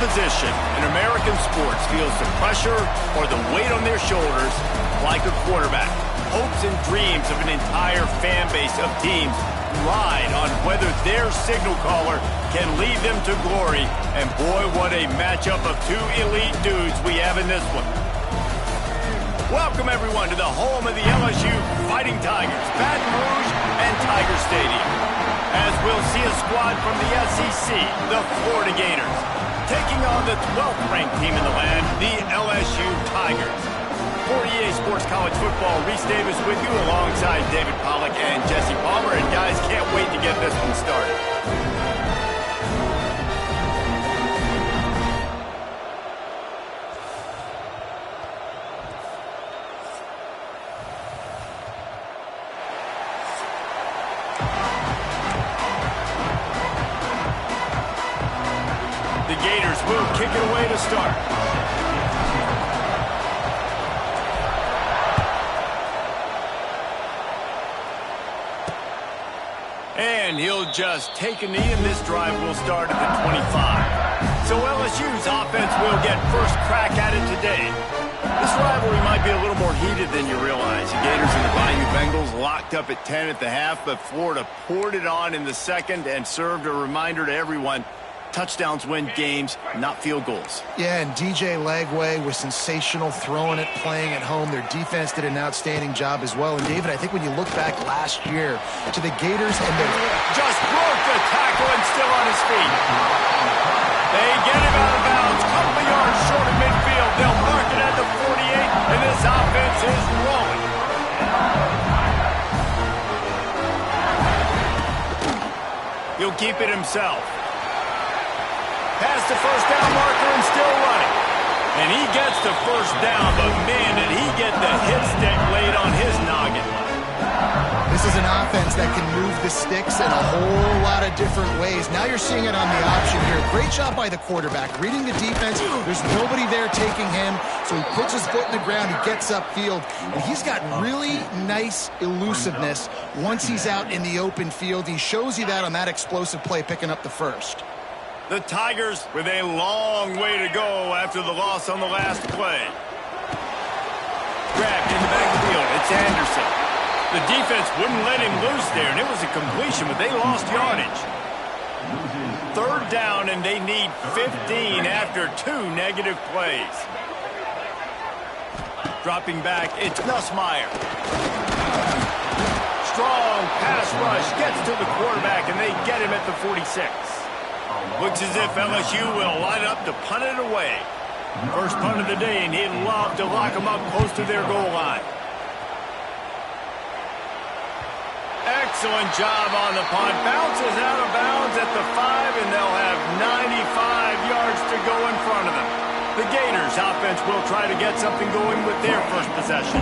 position in American sports feels the pressure or the weight on their shoulders like a quarterback. Hopes and dreams of an entire fan base of teams ride on whether their signal caller can lead them to glory. And boy, what a matchup of two elite dudes we have in this one. Welcome, everyone, to the home of the LSU Fighting Tigers, Baton Rouge and Tiger Stadium. As we'll see a squad from the SEC, the Florida Gators, taking on the 12th ranked team in the land, the LSU Tigers. For EA Sports College Football, Reese Davis with you alongside David Pollack and Jesse Palmer. And guys, can't wait to get this one started. The Gators will kick it away to start. And he'll just take a knee, and this drive will start at the 25. So LSU's offense will get first crack at it today. This rivalry might be a little more heated than you realize. The Gators and the Bayou Bengals locked up at 10 at the half, but Florida poured it on in the second and served a reminder to everyone: touchdowns win games, not field goals. Yeah, and DJ Lagway was sensational throwing it, playing at home. Their defense did an outstanding job as well. And, David, I think when you look back last year to the Gators and their... Just broke the tackle and still on his feet. They get him out of bounds, couple of yards short of midfield. They'll mark it at the 48, and this offense is rolling. He'll keep it himself. Past the first down marker and still running. And he gets the first down, but man, did he get the hit stick laid on his noggin. This is an offense that can move the sticks in a whole lot of different ways. Now you're seeing it on the option here. Great job by the quarterback. Reading the defense, there's nobody there taking him, so he puts his foot in the ground, he gets upfield, and he's got really nice elusiveness once he's out in the open field. He shows you that on that explosive play, picking up the first. The Tigers with a long way to go after the loss on the last play. Grabbed in the backfield. It's Anderson. The defense wouldn't let him loose there, and it was a completion, but they lost yardage. Third down, and they need 15 after 2 negative plays. Dropping back, it's Nussmeier. Strong pass rush gets to the quarterback, and they get him at the 46. Looks as if LSU will line up to punt it away. First punt of the day, and he'd love to lock them up close to their goal line. Excellent job on the punt. Bounces out of bounds at the 5, and they'll have 95 yards to go in front of them. The Gators offense will try to get something going with their first possession.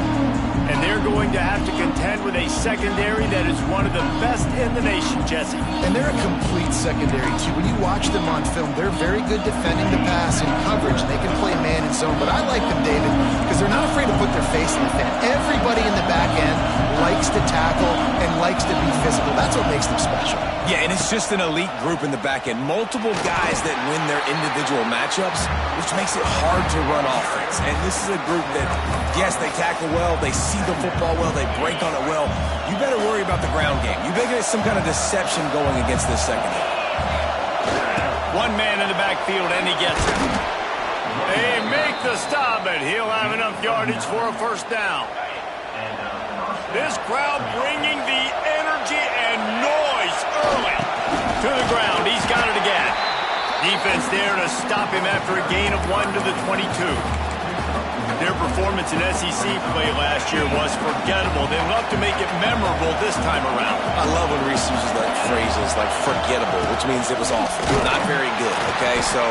And they're going to have to contend with a secondary that is one of the best in the nation, Jesse. And they're a complete secondary, too. When you watch them on film, they're very good defending the pass and coverage. They can play man and zone. But I like them, David, because they're not afraid to put their face in the fan. Everybody in the back end likes to tackle and likes to be physical. That's what makes them special. Yeah, and it's just an elite group in the back end. Multiple guys that win their individual matchups, which makes it hard to run offense. And this is a group that, yes, they tackle well, they see the football well, they break on it well. You better worry about the ground game. You better get some kind of deception going against this secondary. One man in the backfield, and he gets it. They make the stop, and he'll have enough yardage for a first down. This crowd bringing the energy and noise early to the ground. He's got it again. Defense there to stop him after a gain of 1 to the 22. Their performance in SEC play last year was forgettable. They'd love to make it memorable this time around. I love when Reese uses like phrases like forgettable, which means it was awful, not very good, okay? So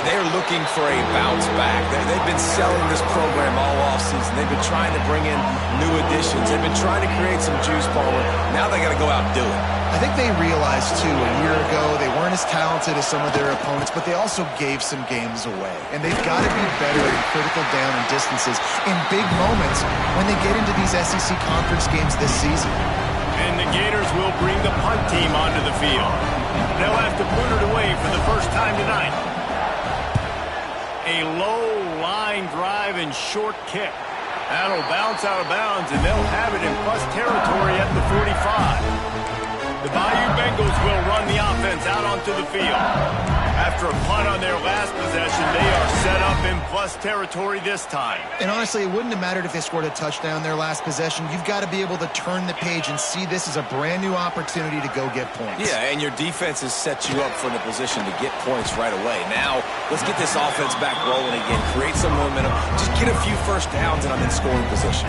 they're looking for a bounce back. They've been selling this program all offseason. They've been trying to bring in new additions. They've been trying to create some juice, Palmer. Now they got to go out and do it. I think they realized, too, a year ago they weren't as talented as some of their opponents, but they also gave some games away. And they've got to be better at critical down and distances in big moments when they get into these SEC conference games this season. And the Gators will bring the punt team onto the field. They'll have to put it away for the first time tonight. A low line drive and short kick. That'll bounce out of bounds, and they'll have it in plus territory at the 45. The Bayou Bengals will run the offense out onto the field. After a punt on their last possession, they are set up in plus territory this time. And honestly, it wouldn't have mattered if they scored a touchdown their last possession. You've got to be able to turn the page and see this as a brand new opportunity to go get points. Yeah, and your defense has set you up for the position to get points right away. Now, let's get this offense back rolling again. Create some momentum. Just get a few first downs, and I'm in scoring position.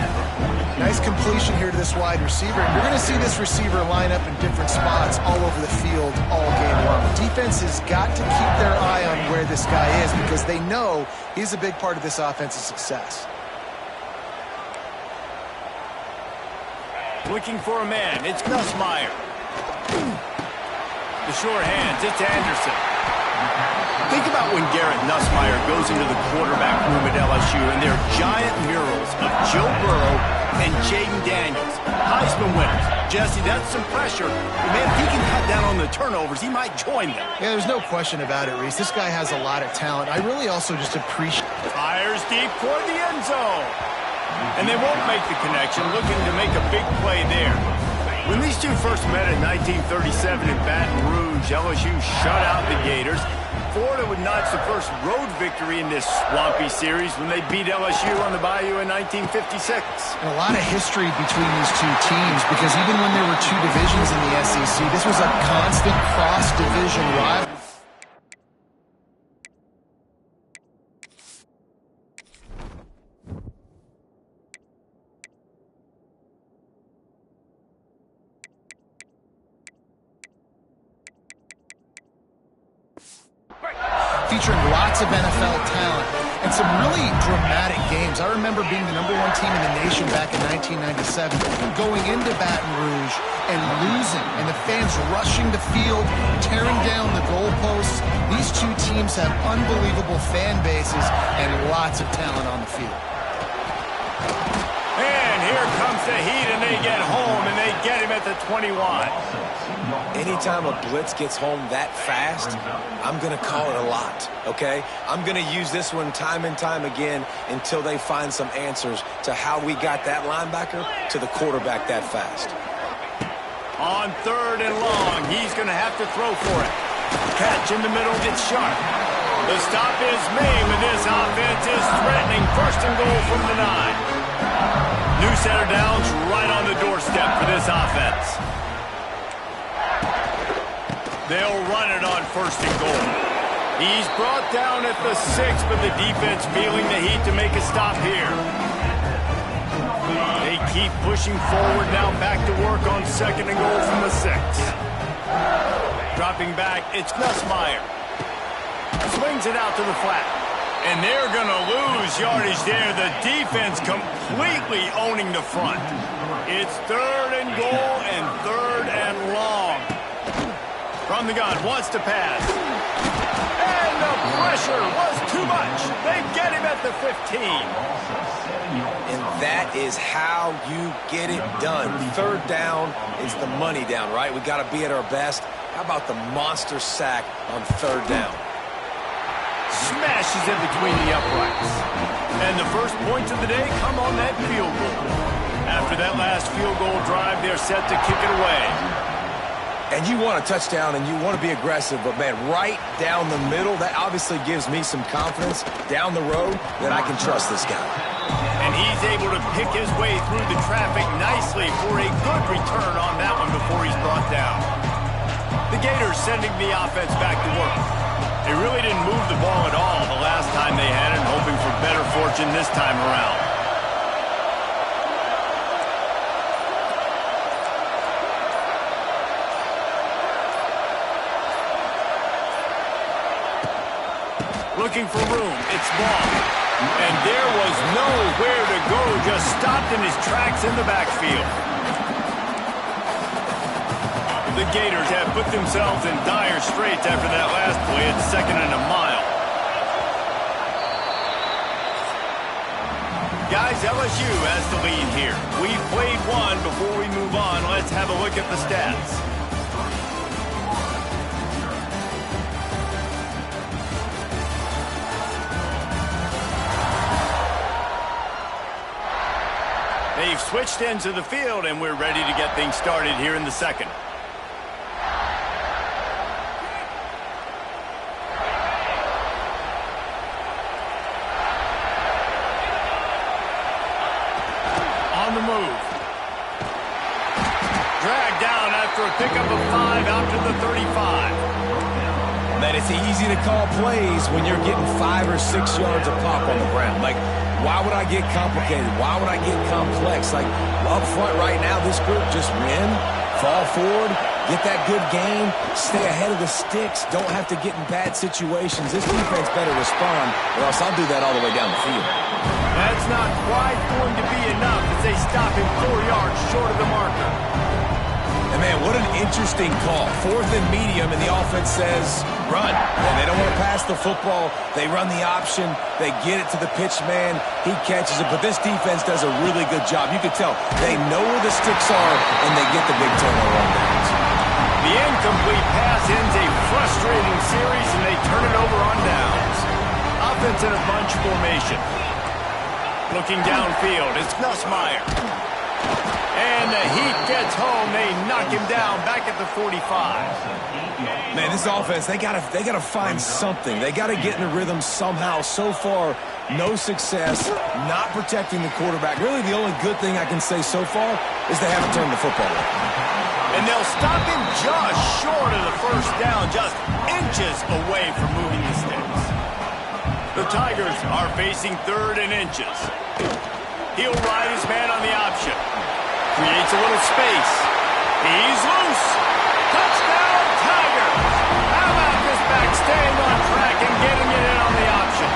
Nice completion here to this wide receiver. And you're going to see this receiver line up in different spots all over the field all game long. The defense has got to keep their eye on where this guy is because they know he's a big part of this offense's success. Looking for a man. It's Nussmeier. The short hands. It's Anderson. Think about when Garrett Nussmeier goes into the quarterback room at LSU and there are giant murals of Joe Burrow and Jaden Daniels, Heisman winners. Jesse, that's some pressure. But man, if he can cut down on the turnovers, he might join them. Yeah, there's no question about it, Reese. This guy has a lot of talent. I really also just appreciate... Fires deep toward the end zone. And they won't make the connection, looking to make a big play there. When these two first met in 1937 in Baton Rouge, LSU shut out the Gators. Florida would notch the first road victory in this swampy series when they beat LSU on the Bayou in 1956. And a lot of history between these two teams because even when there were two divisions in the SEC, this was a constant cross-division rivalry. Featuring lots of NFL talent and some really dramatic games. I remember being the #1 team in the nation back in 1997, going into Baton Rouge and losing, and the fans rushing the field, tearing down the goalposts. These two teams have unbelievable fan bases and lots of talent on the field. And here comes the heat, and they get home, and they get him at the 21. Anytime a blitz gets home that fast, I'm going to call it a lot, okay? I'm going to use this one time and time again until they find some answers to how we got that linebacker to the quarterback that fast. On 3rd and long, he's going to have to throw for it. Catch in the middle gets sharp. The stop is made, and this offense is threatening. 1st and goal from the 9. New set of downs right on the doorstep for this offense. They'll run it on 1st and goal. He's brought down at the 6, but the defense feeling the heat to make a stop here. They keep pushing forward now, back to work on 2nd and goal from the 6. Dropping back, it's Nussmeier. Swings it out to the flat. And they're going to lose yardage there. The defense completely owning the front. It's 3rd and goal and 3rd and long. From the gun, wants to pass. And the pressure was too much. They get him at the 15. And that is how you get it done. 3rd down is the money down, right? We got to be at our best. How about the monster sack on 3rd down? Smashes in between the uprights. And the first points of the day come on that field goal. After that last field goal drive, they're set to kick it away. And you want a touchdown and you want to be aggressive, but man, right down the middle, that obviously gives me some confidence down the road that I can trust this guy. And he's able to pick his way through the traffic nicely for a good return on that one before he's brought down. The Gators sending the offense back to work. They really didn't move the ball at all the last time they had it, hoping for better fortune this time around. Looking for room, it's long. And there was nowhere to go, just stopped in his tracks in the backfield. The Gators have put themselves in dire straits after that last play at 2nd and a mile. Guys, LSU has the lead here. We played one. Before we move on, let's have a look at the stats. switched ends of the field, and we're ready to get things started here in the second. On the move. Dragged down after a pickup of 5 out to the 35. Man, it's easy to call plays when you're getting 5 or 6 yards of pop on the ground. Like, why would I get complicated? Why would I get complex? Like, up front right now, this group just win, fall forward, get that good game, stay ahead of the sticks, don't have to get in bad situations. This defense better respond, or else I'll do that all the way down the field. That's not quite going to be enough as they stop him 4 yards short of the marker. And, man, what an interesting call. 4th and medium, and the offense says, run. And they don't want to pass the football. They run the option. They get it to the pitch man. He catches it. But this defense does a really good job. You can tell they know where the sticks are, and they get the big turnover on downs. The incomplete pass ends a frustrating series, and they turn it over on downs. Offense in a bunch formation. Looking downfield, it's Nussmeier. And the Heat gets home. They knock him down back at the 45. Man, this offense, they gotta find something. They gotta get in the rhythm somehow. So far, no success, not protecting the quarterback. Really, the only good thing I can say so far is they haven't turned the football over. And they'll stop him just short of the first down, just inches away from moving the sticks. The Tigers are facing 3rd and inches. He'll ride his man on the option. Creates a little space. He's loose. Touchdown, Tigers. How about this back staying on track and getting it in on the option?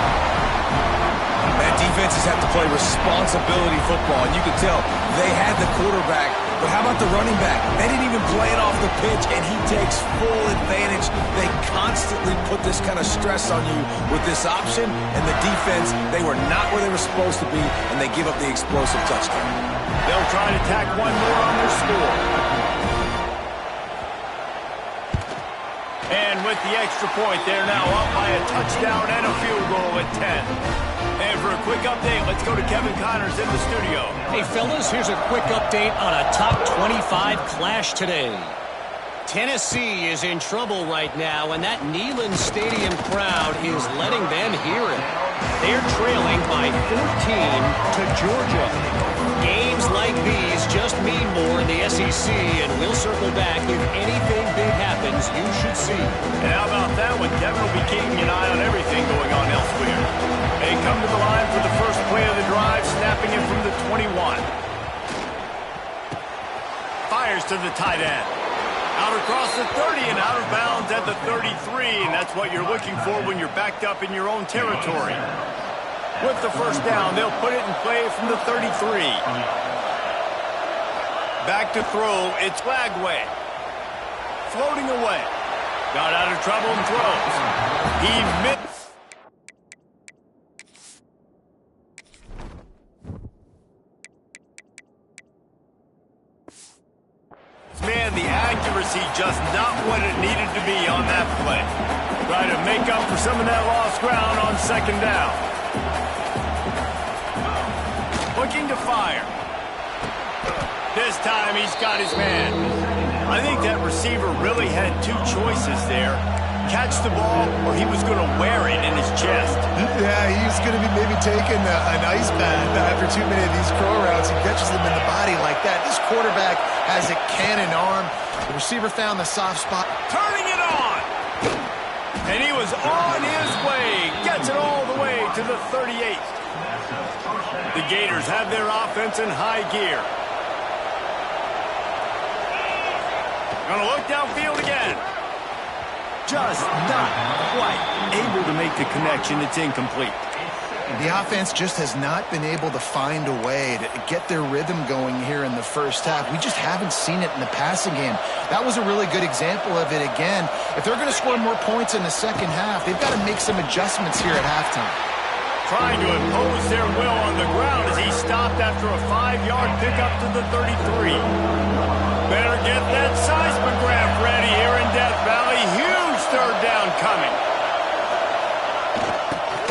Man, defenses have to play responsibility football, and you can tell they had the quarterback, but how about the running back? They didn't even play it off the pitch, and he takes full advantage. They constantly put this kind of stress on you with this option, and the defense, they were not where they were supposed to be, and they give up the explosive touchdown. They'll try to tack one more on their score. And with the extra point, they're now up by a touchdown and a field goal at 10. And for a quick update, let's go to Kevin Connors in the studio. Hey, fellas, here's a quick update on a top 25 clash today. Tennessee is in trouble right now, and that Neyland Stadium crowd is letting them hear it. They're trailing by 14 to Georgia. Games like these just mean more in the SEC, and we'll circle back if anything big happens you should see. And how about that one? Kevin will be keeping an eye on everything going on elsewhere. They come to the line for the first play of the drive, snapping it from the 21. Fires to the tight end. Out across the 30 and out of bounds at the 33, and that's what you're looking for when you're backed up in your own territory. With the first down, they'll put it in play from the 33. Back to throw, it's Lagway. Floating away. Got out of trouble and throws. He missed. Man, the accuracy just not what it needed to be on that play. Try to make up for some of that lost ground on second down. Looking to fire. This time he's got his man. I think that receiver really had two choices there. Catch the ball or he was going to wear it in his chest. Yeah, he's going to be maybe taking an ice bath after too many of these crow routes. He catches them in the body like that. This quarterback has a cannon arm. The receiver found the soft spot. Turning it on. And he was on his way. Gets it all the way to the 38. The Gators have their offense in high gear. Gonna look downfield again. Just not quite able to make the connection. It's incomplete. The offense just has not been able to find a way to get their rhythm going here in the first half. We just haven't seen it in the passing game. That was a really good example of it again. If they're going to score more points in the second half, they've got to make some adjustments here at halftime. Trying to impose their will on the ground as he stopped after a 5-yard pickup to the 33. Better get that seismograph ready here in Death Valley. Huge third down coming.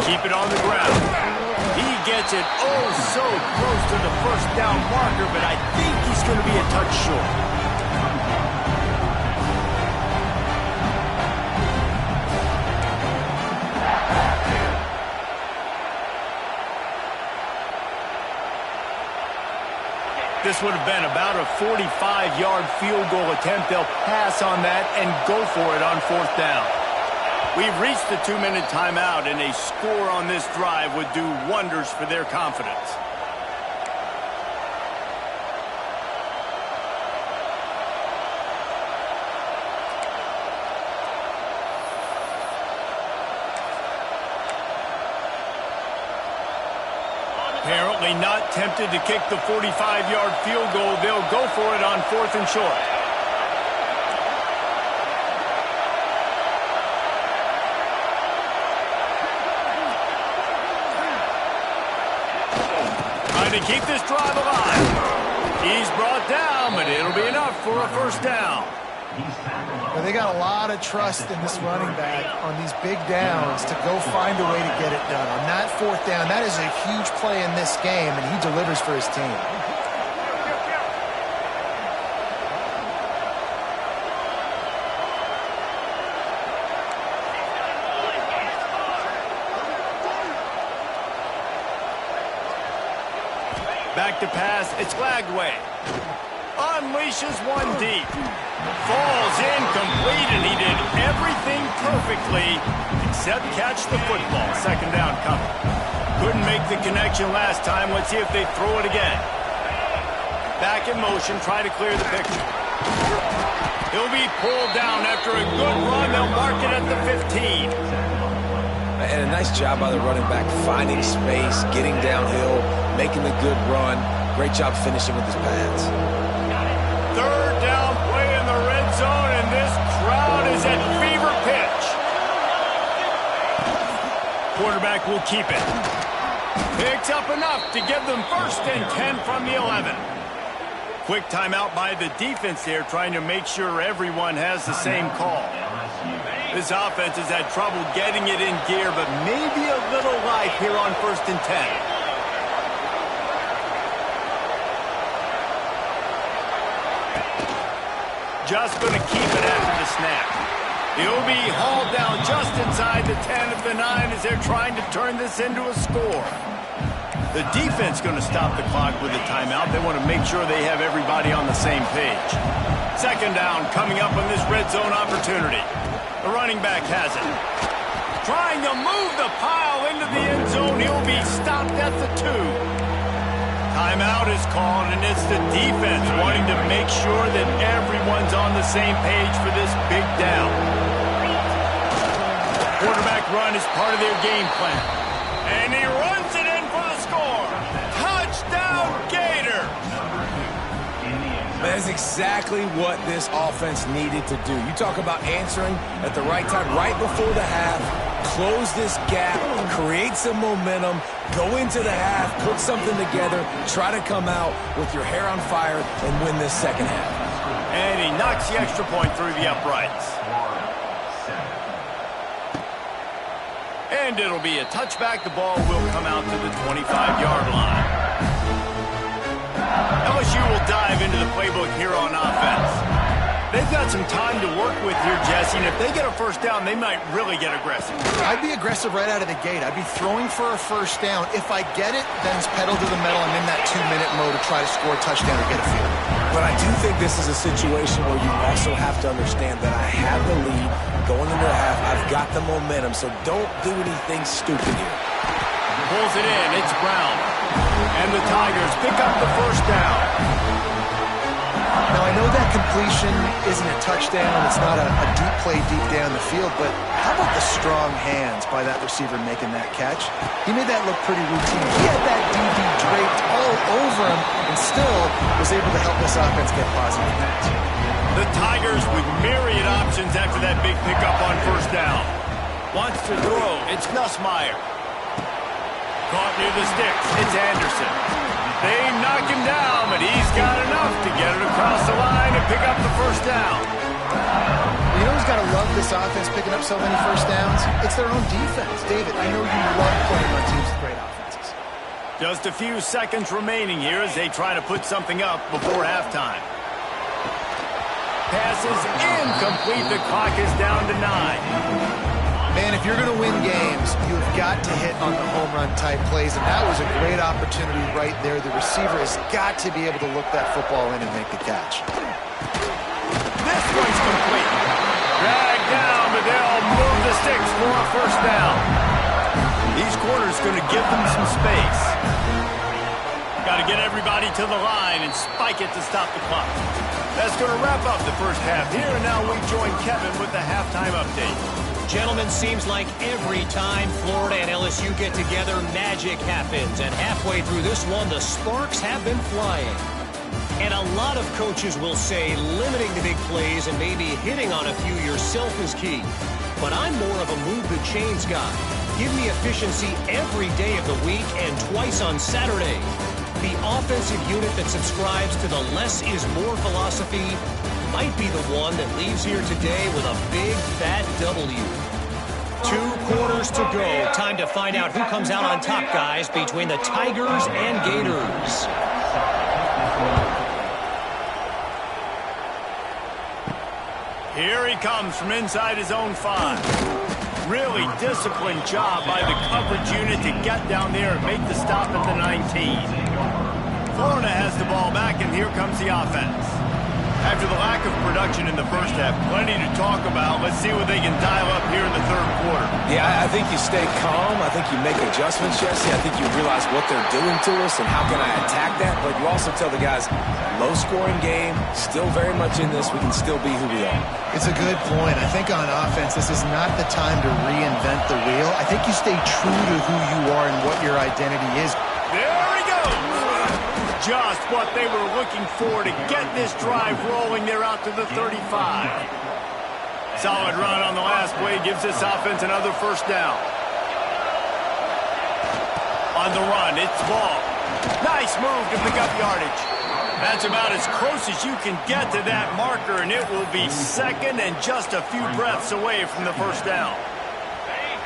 Keep it on the ground. He gets it oh so close to the first down marker, but I think he's going to be a touch short. This would have been about a 45-yard field goal attempt. They'll pass on that and go for it on 4th down. We've reached the 2-minute timeout, and a score on this drive would do wonders for their confidence. Apparently not tempted to kick the 45-yard field goal. They'll go for it on 4th and short. Trying to keep this drive alive. He's brought down, but it'll be enough for a first down. Well, they got a lot of trust in this running back on these big downs to go find a way to get it done. On that 4th down, that is a huge play in this game, and he delivers for his team. Back to pass, it's Lagway. Unleashes one deep. Falls incomplete, and he did everything perfectly except catch the football. 2nd down coming. Couldn't make the connection last time. Let's see if they throw it again. Back in motion, try to clear the picture. He'll be pulled down after a good run. They'll mark it at the 15. And a nice job by the running back, finding space, getting downhill, making the good run. Great job finishing with his pads. 3rd down play in the red zone, and this crowd is at fever pitch. Quarterback will keep it. Picks up enough to give them 1st and 10 from the 11. Quick timeout by the defense there, trying to make sure everyone has the same call. This offense has had trouble getting it in gear, but maybe a little life here on 1st and 10. Just going to keep it after the snap. He'll be hauled down just inside the 10 of the 9 as they're trying to turn this into a score. The defense going to stop the clock with a timeout. They want to make sure they have everybody on the same page. 2nd down coming up on this red zone opportunity. The running back has it. Trying to move the pile into the end zone. He'll be stopped at the 2. Timeout is called, and it's the defense wanting to make sure that everyone's on the same page for this big down. Quarterback run is part of their game plan. And he runs it in for the score. Touchdown, Gator! That is exactly what this offense needed to do. You talk about answering at the right time, right before the half, close this gap, create some momentum, go into the half, put something together, try to come out with your hair on fire and win this 2nd half. And he knocks the extra point through the uprights. And it'll be a touchback. The ball will come out to the 25-yard line. LSU will dive into the playbook here on offense. They've got some time to work with here, Jesse, and if they get a first down, they might really get aggressive. I'd be aggressive right out of the gate. I'd be throwing for a first down. If I get it, then it's pedal to the metal. I'm in that 2-minute mode to try to score a touchdown or get a field. But I do think this is a situation where you also have to understand that I have the lead going into the half. I've got the momentum, so don't do anything stupid here. Pulls it in. It's Brown. And the Tigers pick up the first down. Now, I know that completion isn't a touchdown. It's not a deep play deep down the field, but how about the strong hands by that receiver making that catch? He made that look pretty routine. He had that DB draped all over him and still was able to help this offense get positive points. The Tigers with myriad options after that big pickup on first down. Wants to throw. It's Nussmeier. Caught near the sticks. It's Anderson. They knock him down, but he's got enough to get it across the line and pick up the first down. You know who's got to love this offense picking up so many first downs? It's their own defense. David, I know you love playing on teams with great offenses. Just a few seconds remaining here as they try to put something up before halftime. Pass is incomplete. The clock is down to 9. Man, if you're going to win games, you've got to hit on the home run type plays, and that was a great opportunity right there. The receiver has got to be able to look that football in and make the catch. This one's complete. Dragged down, but they'll move the sticks for a first down. These corners going to give them some space. Got to get everybody to the line and spike it to stop the clock. That's going to wrap up the first half here, and now we join Kevin with the halftime update. Gentlemen, seems like every time Florida and LSU get together, magic happens. And halfway through this one, the sparks have been flying. And a lot of coaches will say limiting the big plays and maybe hitting on a few yourself is key. But I'm more of a move the chains guy. Give me efficiency every day of the week and twice on Saturday. The offensive unit that subscribes to the less is more philosophy might be the one that leaves here today with a big, fat W. 2 quarters to go. Time to find out who comes out on top, guys, between the Tigers and Gators. Here he comes from inside his own 5. Really disciplined job by the coverage unit to get down there and make the stop at the 19. Florida has the ball back, and here comes the offense. After the lack of production in the first half, plenty to talk about. Let's see what they can dial up here in the third quarter. Yeah, I think you stay calm. I think you make adjustments, Jesse. I think you realize what they're doing to us and how can I attack that. But you also tell the guys, low-scoring game, still very much in this. We can still be who we are. It's a good point. I think on offense, this is not the time to reinvent the wheel. I think you stay true to who you are and what your identity is. There he goes! Just what they were looking for to get this drive rolling. They're out to the 35. Solid run on the last play gives this offense another first down. On the run, it's ball. Nice move to pick up yardage. That's about as close as you can get to that marker, and it will be second and just a few breaths away from the first down.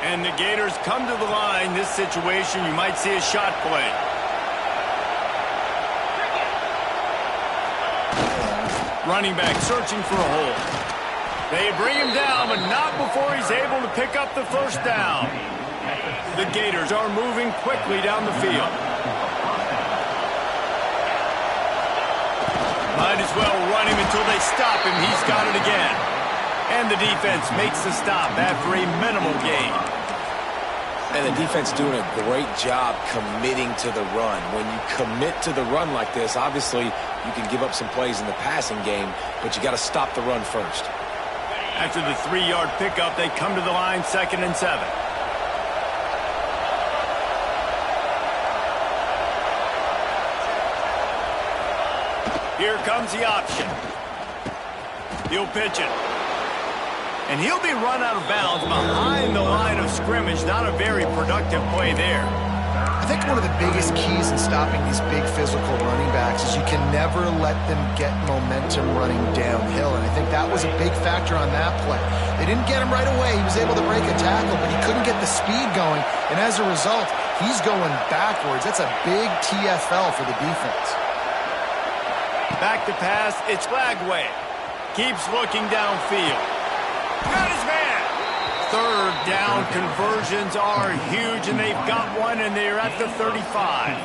And the Gators come to the line. This situation, you might see a shot play. Running back searching for a hole. They bring him down, but not before he's able to pick up the first down. The Gators are moving quickly down the field. Might as well run him until they stop him. He's got it again. And the defense makes the stop after a minimal gain. And the defense doing a great job committing to the run. When you commit to the run like this, obviously you can give up some plays in the passing game, but you got to stop the run first. After the 3-yard pickup, they come to the line 2nd and 7. Here comes the option. He'll pitch it. And he'll be run out of bounds behind the line of scrimmage. Not a very productive play there. I think one of the biggest keys in stopping these big physical running backs is you can never let them get momentum running downhill. And I think that was a big factor on that play. They didn't get him right away. He was able to break a tackle, but he couldn't get the speed going. And as a result, he's going backwards. That's a big TFL for the defense. Back to pass. It's Lagway. Keeps looking downfield. Got his man. 3rd down conversions are huge, and they've got one, and they're at the 35.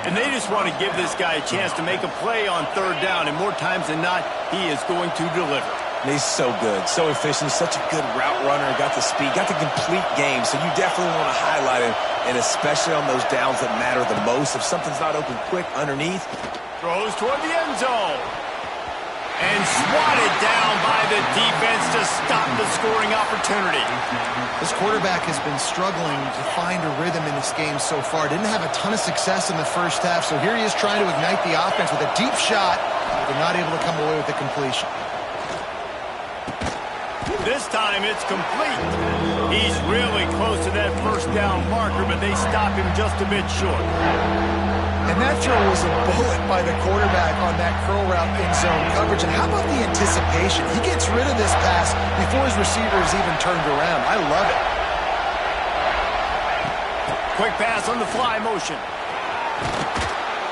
And they just want to give this guy a chance to make a play on 3rd down, and more times than not, he is going to deliver. And he's so good, so efficient, such a good route runner, got the speed, got the complete game, so you definitely want to highlight him, and especially on those downs that matter the most. If something's not open quick underneath. Throws toward the end zone. And swatted down by the defense to stop the scoring opportunity. This quarterback has been struggling to find a rhythm in this game so far. Didn't have a ton of success in the first half, so here he is trying to ignite the offense with a deep shot, but not able to come away with the completion. This time it's complete. He's really close to that first down marker, but they stop him just a bit short. And that throw was a bullet by the quarterback on that curl route in zone coverage. And how about the anticipation? He gets rid of this pass before his receiver is even turned around. I love it. Quick pass on the fly motion.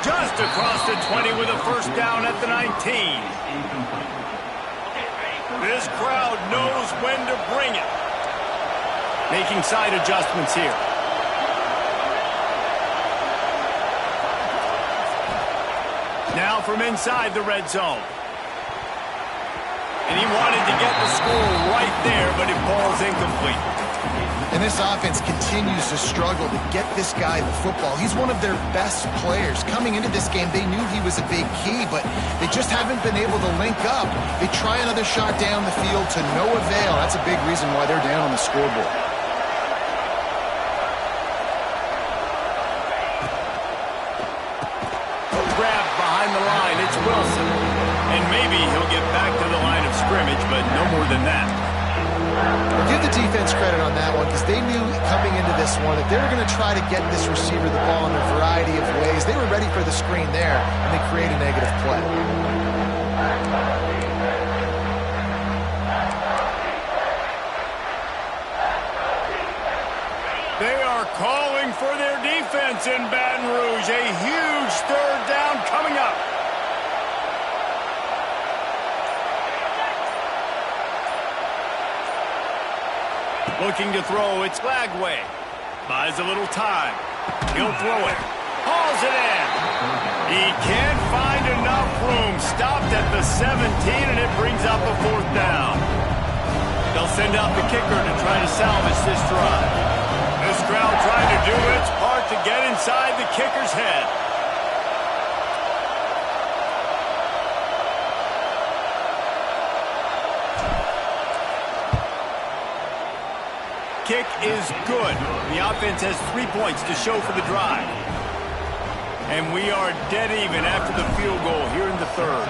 Just across the 20 with a first down at the 19. This crowd knows when to bring it. Making side adjustments here. Now from inside the red zone. And he wanted to get the score right there, but it falls incomplete. And this offense continues to struggle to get this guy the football. He's one of their best players. Coming into this game, they knew he was a big key, but they just haven't been able to link up. They try another shot down the field to no avail. That's a big reason why they're down on the scoreboard. Grab behind the line. It's Wilson. And maybe he'll get back to the line of scrimmage, but no more than that. Well, give the defense credit on that one because they knew coming into this one that they were going to try to get this receiver the ball in a variety of ways. They were ready for the screen there, and they create a negative play. They are calling for their defense in Baton Rouge. A huge third down coming up. Looking to throw, it's Lagway. Buys a little time. He'll throw it. Hauls it in. He can't find enough room. Stopped at the 17, and it brings up a fourth down. They'll send out the kicker to try to salvage this drive. This crowd trying to do its part to get inside the kicker's head. Kick is good. The offense has 3 points to show for the drive. And we are dead even after the field goal here in the third.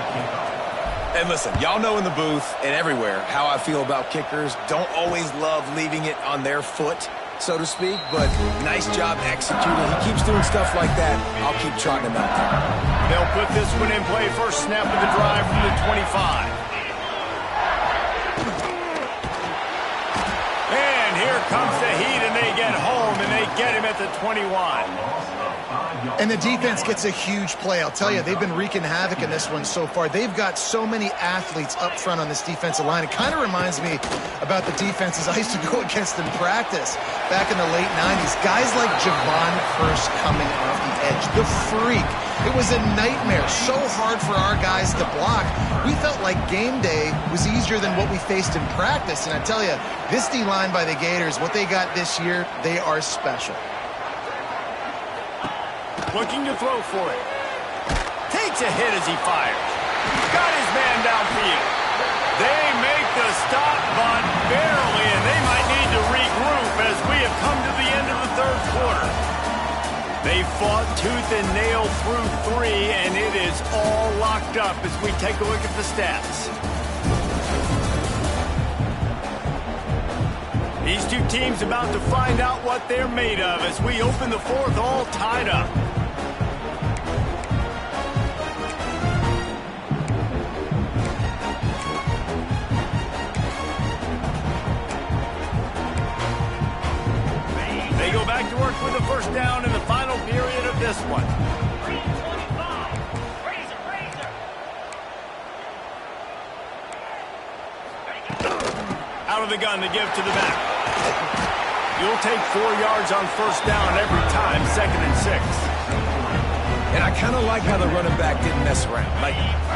And listen, y'all know in the booth and everywhere how I feel about kickers. Don't always love leaving it on their foot, so to speak, but nice job executing. He keeps doing stuff like that. I'll keep trotting him out there. They'll put this one in play. First snap of the drive from the 25. Here comes the heat, and they get home, and they get him at the 21. And the defense gets a huge play. I'll tell you, they've been wreaking havoc in this one so far. They've got so many athletes up front on this defensive line. It kind of reminds me about the defenses I used to go against in practice back in the late 90s. Guys like Javon Curse coming off the edge. The freak. It was a nightmare. So hard for our guys to block. We felt like game day was easier than what we faced in practice. And I tell you, this D-line by the Gators, what they got this year, they are special. Looking to throw for it. Takes a hit as he fires. Got his man downfield. They make the stop, but barely, and they might need to regroup as we have come to the end of the third quarter. They fought tooth and nail through 3, and it is all locked up as we take a look at the stats. These two teams about to find out what they're made of as we open the fourth all tied up. They go back to work with the first down in the final period of this one. Out of the gun to give to the back. You'll take 4 yards on first down every time, 2nd and 6. And I kind of like how the running back didn't mess around. Like,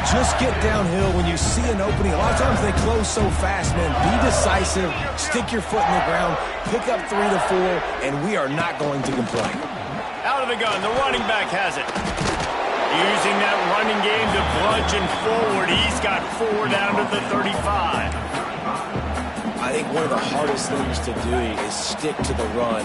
just get downhill when you see an opening. A lot of times they close so fast, man. Be decisive, stick your foot in the ground, pick up 3 to 4, and we are not going to complain. Out of the gun, the running back has it. Using that running game to bludgeon forward. He's got 4 down to the 35. I think one of the hardest things to do is stick to the run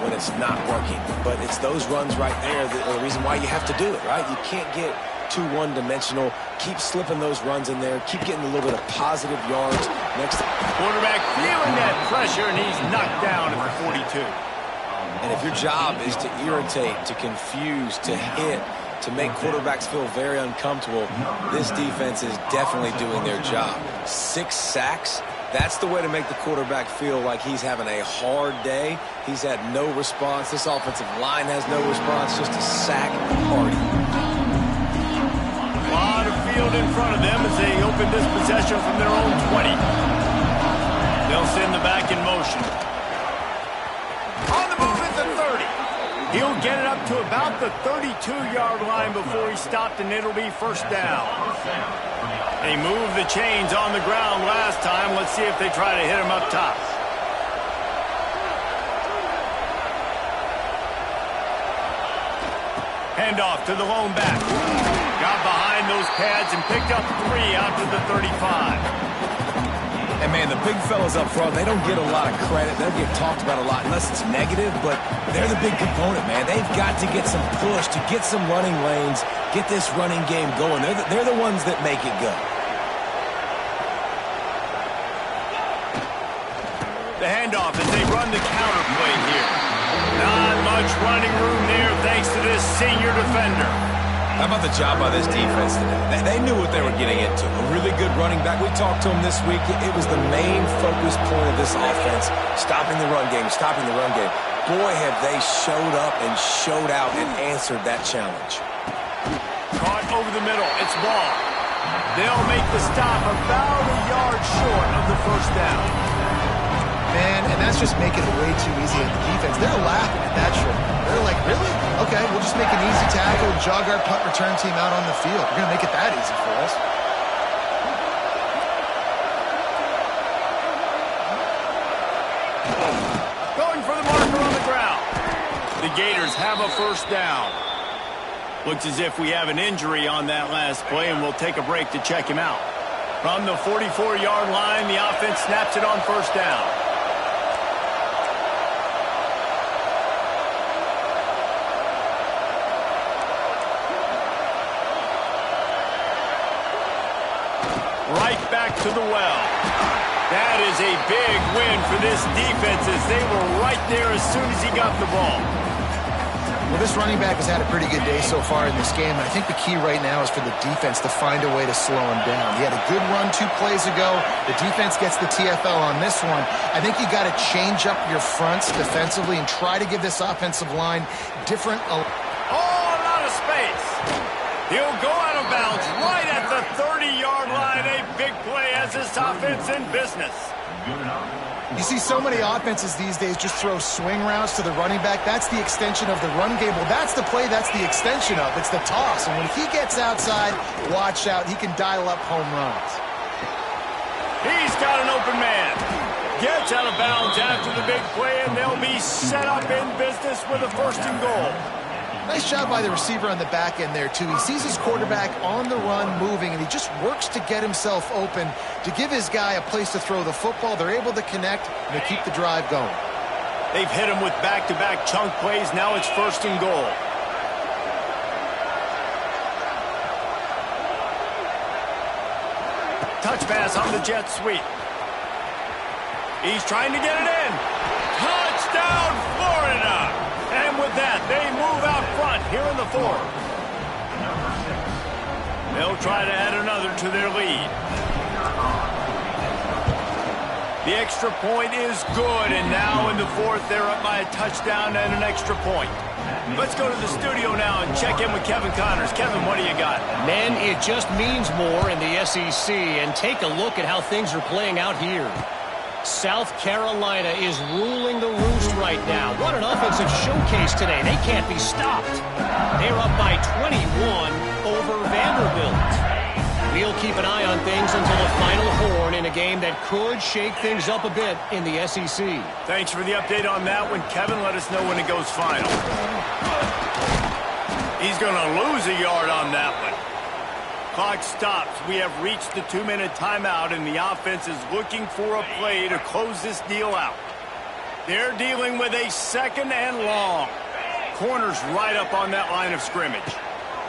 when it's not working. But it's those runs right there that are the reason why you have to do it, right? You can't get too one-dimensional. Keep slipping those runs in there. Keep getting a little bit of positive yards. Next quarterback feeling that pressure, and he's knocked down at the 42. And if your job is to irritate, to confuse, to hit, to make quarterbacks feel very uncomfortable, this defense is definitely doing their job. 6 sacks That's the way to make the quarterback feel like he's having a hard day. He's had no response. This offensive line has no response, just a sack party. A lot of field in front of them as they open this possession from their own 20. They'll send the back in motion. On the move at the 30. He'll get it up to about the 32-yard line before he stopped, and it'll be first down. They moved the chains on the ground last time. Let's see if they try to hit him up top. Handoff to the lone back. Got behind those pads and picked up 3 out to the 35. And, man, the big fellas up front, they don't get a lot of credit. They don't get talked about a lot unless it's negative, but they're the big component, man. They've got to get some push, to get some running lanes, get this running game going. They're the ones that make it go. The handoff as they run the counter play here. Not much running room there thanks to this senior defender. How about the job by this defense today? They knew what they were getting into. A really good running back. We talked to him this week. It was the main focus point of this offense. Stopping the run game, stopping the run game. Boy, have they showed up and showed out and answered that challenge. Caught over the middle. It's ball. They'll make the stop about a yard short of the first down. Man, and that's just making it way too easy on the defense. They're laughing at that short. They're like, really? Okay, we'll just make an easy tackle and jog our punt return team out on the field. We're going to make it that easy for us. Going for the marker on the ground. The Gators have a first down. Looks as if we have an injury on that last play, and we'll take a break to check him out. From the 44-yard line, the offense snaps it on first down. Right back to the well. That is a big win for this defense as they were right there as soon as he got the ball. Well, this running back has had a pretty good day so far in this game. I think the key right now is for the defense to find a way to slow him down. He had a good run 2 plays ago. The defense gets the TFL on this one. I think you got to change up your fronts defensively and try to give this offensive line different. Oh, a lot of space. He'll go out of bounds right at the 30-yard line. A big play as this offense in business. You see so many offenses these days just throw swing routes to the running back. That's the extension of the run game. Well, that's the play that's the extension of. It's the toss. And when he gets outside, watch out. He can dial up home runs. He's got an open man. Gets out of bounds after the big play, and they'll be set up in business with a 1st and goal. Nice job by the receiver on the back end there, too. He sees his quarterback on the run moving, and he just works to get himself open to give his guy a place to throw the football. They're able to connect, and they keep the drive going. They've hit him with back-to-back chunk plays. Now it's 1st and goal. Touch pass on the jet sweep. He's trying to get it in. Touchdown, Florida! And with that, they move out front here in the 4th. They'll try to add another to their lead. The extra point is good, and now in the 4th, they're up by a touchdown and an extra point. Let's go to the studio now and check in with Kevin Connors. Kevin, what do you got? Men, it just means more in the SEC, and take a look at how things are playing out here. South Carolina is ruling the roost right now. What an offensive showcase today. They can't be stopped. They're up by 21 over Vanderbilt. We'll keep an eye on things until the final horn in a game that could shake things up a bit in the SEC. Thanks for the update on that one, Kevin. Let us know when it goes final. He's going to lose a yard on that one. Clock stops. We have reached the 2-minute timeout, and the offense is looking for a play to close this deal out. They're dealing with a 2nd and long. Corners right up on that line of scrimmage.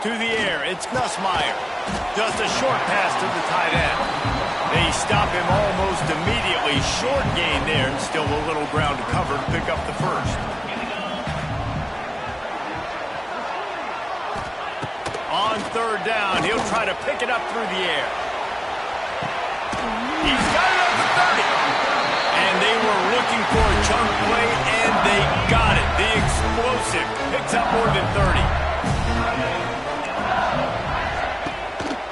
To the air, it's Nussmeier. Just a short pass to the tight end. They stop him almost immediately. Short gain there, and still a little ground to cover to pick up the 1st. On 3rd down, he'll try to pick it up through the air. He's got it up to 30. Picks up more than 30.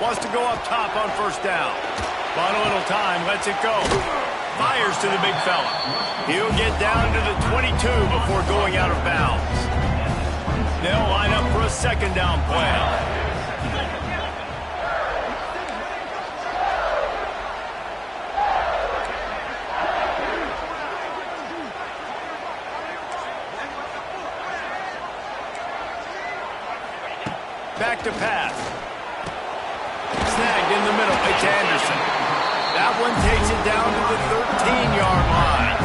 Wants to go up top on first down. Bought a little time, lets it go. Fires to the big fella. He'll get down to the 22 before going out of bounds. They'll line up for a second down play. Back to pass. Snagged in the middle. It's Anderson. That one takes it down to the 13-yard line.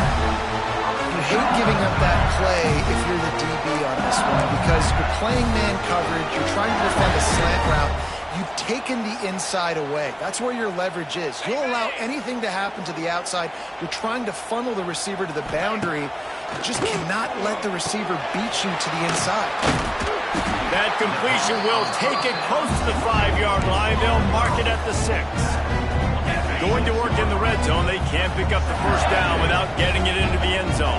You hate giving up that play if you're the DB on this one because you're playing man coverage. You're trying to defend a slant route. You've taken the inside away. That's where your leverage is. You'll allow anything to happen to the outside. You're trying to funnel the receiver to the boundary. You just cannot let the receiver beat you to the inside. That completion will take it close to the 5-yard line. They'll mark it at the 6. Going to work in the red zone. They can't pick up the first down without getting it into the end zone.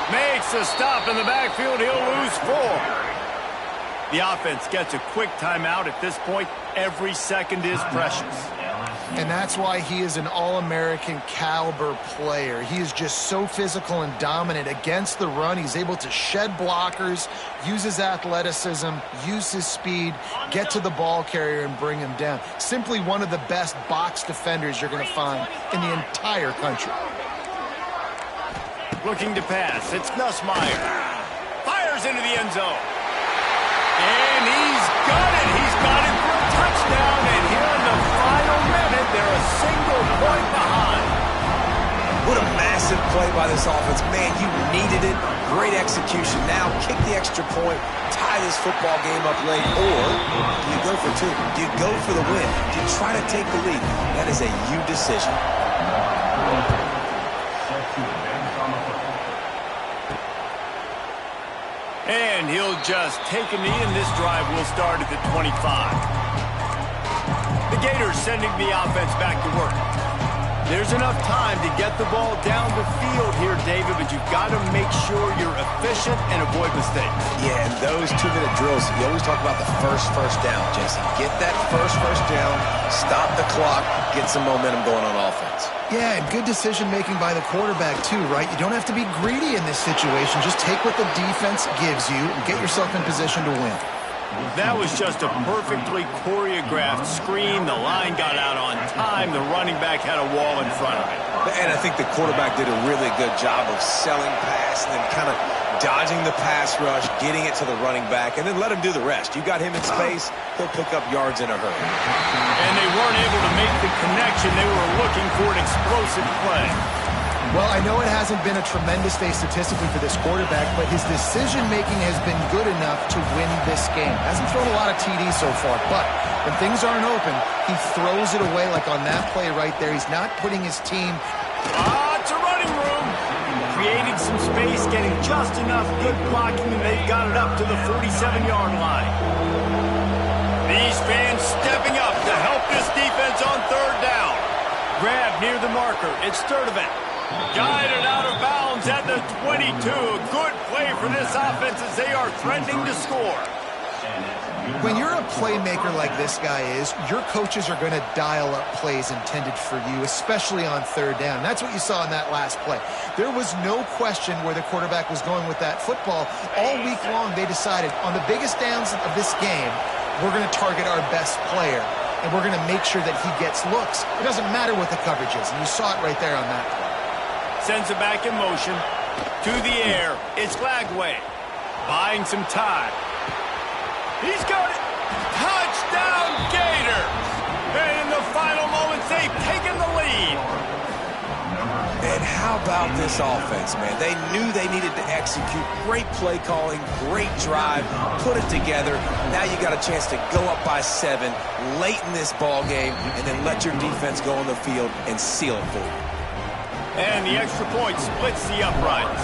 Makes a stop in the backfield. He'll lose 4. The offense gets a quick timeout at this point. Every second is precious. And that's why he is an All-American caliber player. He is just so physical and dominant against the run. He's able to shed blockers, use his athleticism, use his speed, get to the ball carrier and bring him down. Simply one of the best box defenders you're going to find in the entire country. Looking to pass. It's Nussmeier. Fires into the end zone. And he's got it. He's got it for a touchdown. And here in the final minute, they're a single point behind. What a massive play by this offense. Man, you needed it. Great execution. Now kick the extra point, tie this football game up late, or do you go for 2? Do you go for the win? Do you try to take the lead? That is a you decision. And he'll just take a knee, and this drive will start at the 25. The Gators sending the offense back to work. There's enough time to get the ball down the field here, David, but you've got to make sure you're efficient and avoid mistakes. Yeah, and those 2-minute drills, you always talk about the first down, Jesse. Get that first down, stop the clock, get some momentum going on offense. Yeah, and good decision-making by the quarterback, too, right? You don't have to be greedy in this situation. Just take what the defense gives you and get yourself in position to win. That was just a perfectly choreographed screen. The line got out on time. The running back had a wall in front of it. And I think the quarterback did a really good job of selling pass and then kind of dodging the pass rush, getting it to the running back, and then let him do the rest. You got him in space, he'll pick up yards in a hurry. And they weren't able to make the connection. They were looking for an explosive play. Well, I know it hasn't been a tremendous day statistically for this quarterback, but his decision-making has been good enough to win this game. Hasn't thrown a lot of TDs so far, but when things aren't open, he throws it away like on that play right there. He's not putting his team... It's a running room. Creating some space, getting just enough good blocking, and they've got it up to the 47-yard line. These fans stepping up to help this defense on third down. Grab near the marker. It's Sturdivant. Guided out of bounds at the 22. Good play for this offense as they are threatening to score. When you're a playmaker like this guy is, your coaches are going to dial up plays intended for you, especially on third down. That's what you saw in that last play. There was no question where the quarterback was going with that football. All week long, they decided on the biggest downs of this game, we're going to target our best player, and we're going to make sure that he gets looks. It doesn't matter what the coverage is, and you saw it right there on that play. Sends it back in motion. To the air. It's Lagway. Buying some time. He's got it. Touchdown, Gators. And in the final moments, they've taken the lead. And how about this offense, man? They knew they needed to execute. Great play calling, great drive, put it together. Now you got a chance to go up by 7 late in this ball game and then let your defense go on the field and seal it for you. And the extra point splits the uprights.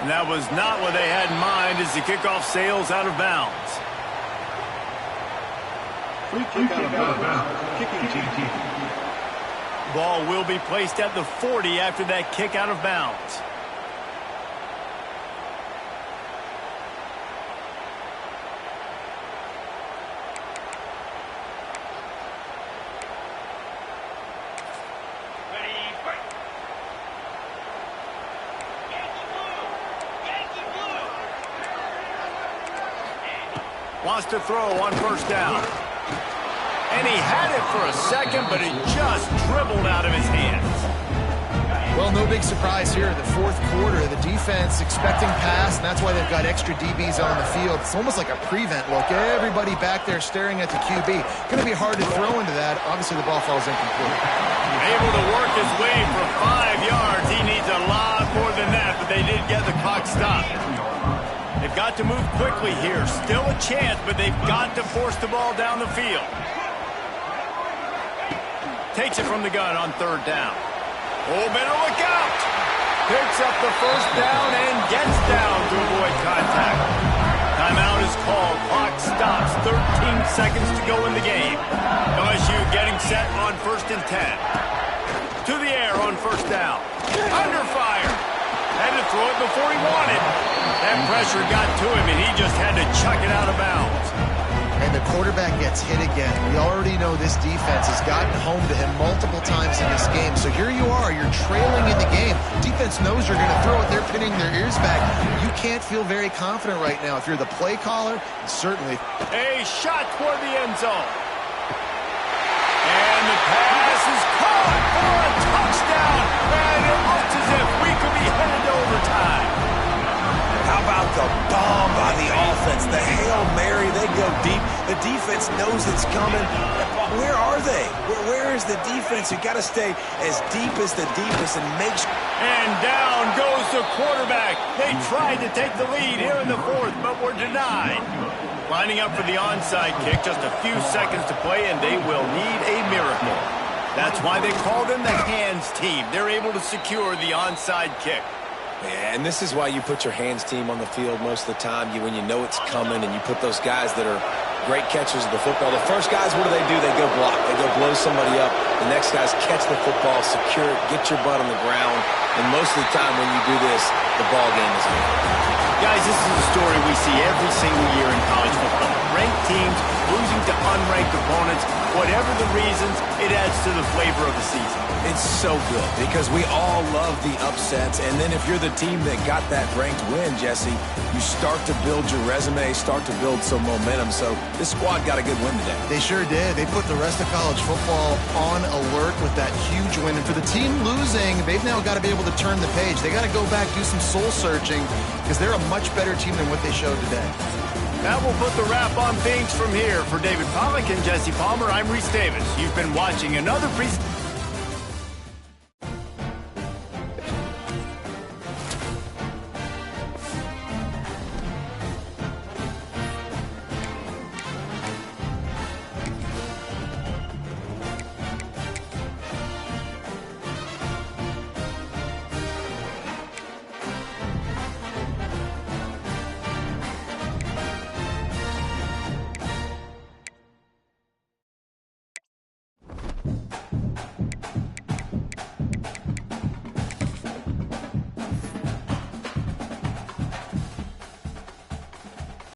And that was not what they had in mind as the kickoff sails out of bounds. Free kick out of bounds. Kicking team. Ball will be placed at the 40 after that kick out of bounds. Wants to throw on first down. And he had it for a second, but it just dribbled out of his hands. Well, no big surprise here in the fourth quarter. The defense expecting pass, and that's why they've got extra DBs on the field. It's almost like a prevent look. Everybody back there staring at the QB. Going to be hard to throw into that. Obviously, the ball falls incomplete. Able to work his way for 5 yards. He needs a lot more than that, but they did get the clock stopped. They've got to move quickly here. Still a chance, but they've got to force the ball down the field. Takes it from the gun on third down. Oh, better look out. Picks up the first down and gets down to avoid contact. Timeout is called. Clock stops. 13 seconds to go in the game. LSU getting set on 1st and 10. To the air on first down. Under fire. Had to throw it before he wanted. That pressure got to him, and he just had to chuck it out of bounds. And the quarterback gets hit again. We already know this defense has gotten home to him multiple times in this game. So here you are. You're trailing in the game. Defense knows you're going to throw it. They're pinning their ears back. You can't feel very confident right now. If you're the play caller, certainly. A shot toward the end zone. And the pass is caught for a touchdown. And it looks as if we could be headed to overtime. How about the bomb by the offense? The Hail Mary, they go deep. The defense knows it's coming. Where are they? Where is the defense? You got to stay as deep as the deepest and make sure. And down goes the quarterback. They tried to take the lead here in the fourth, but were denied. Lining up for the onside kick, just a few seconds to play, and they will need a miracle. That's why they call them the hands team. They're able to secure the onside kick. Yeah, and this is why you put your hands team on the field most of the time. When you know it's coming, and you put those guys that are great catchers of the football. The first guys, what do? They go block. They go blow somebody up. The next guys catch the football, secure it, get your butt on the ground. And most of the time when you do this, the ball game is over. Guys, this is a story we see every single year in college football. Ranked teams losing to unranked opponents. Whatever the reasons, it adds to the flavor of the season. It's so good because we all love the upsets. And then if you're the team that got that ranked win, Jesse, you start to build your resume, start to build some momentum. So this squad got a good win today. They sure did. They put the rest of college football on alert with that huge win. And for the team losing, they've now got to be able to turn the page. They got to go back, do some soul searching, because they're a much better team than what they showed today. That will put the wrap on things from here. For David Pollack and Jesse Palmer, I'm Reese Davis. You've been watching another presentation.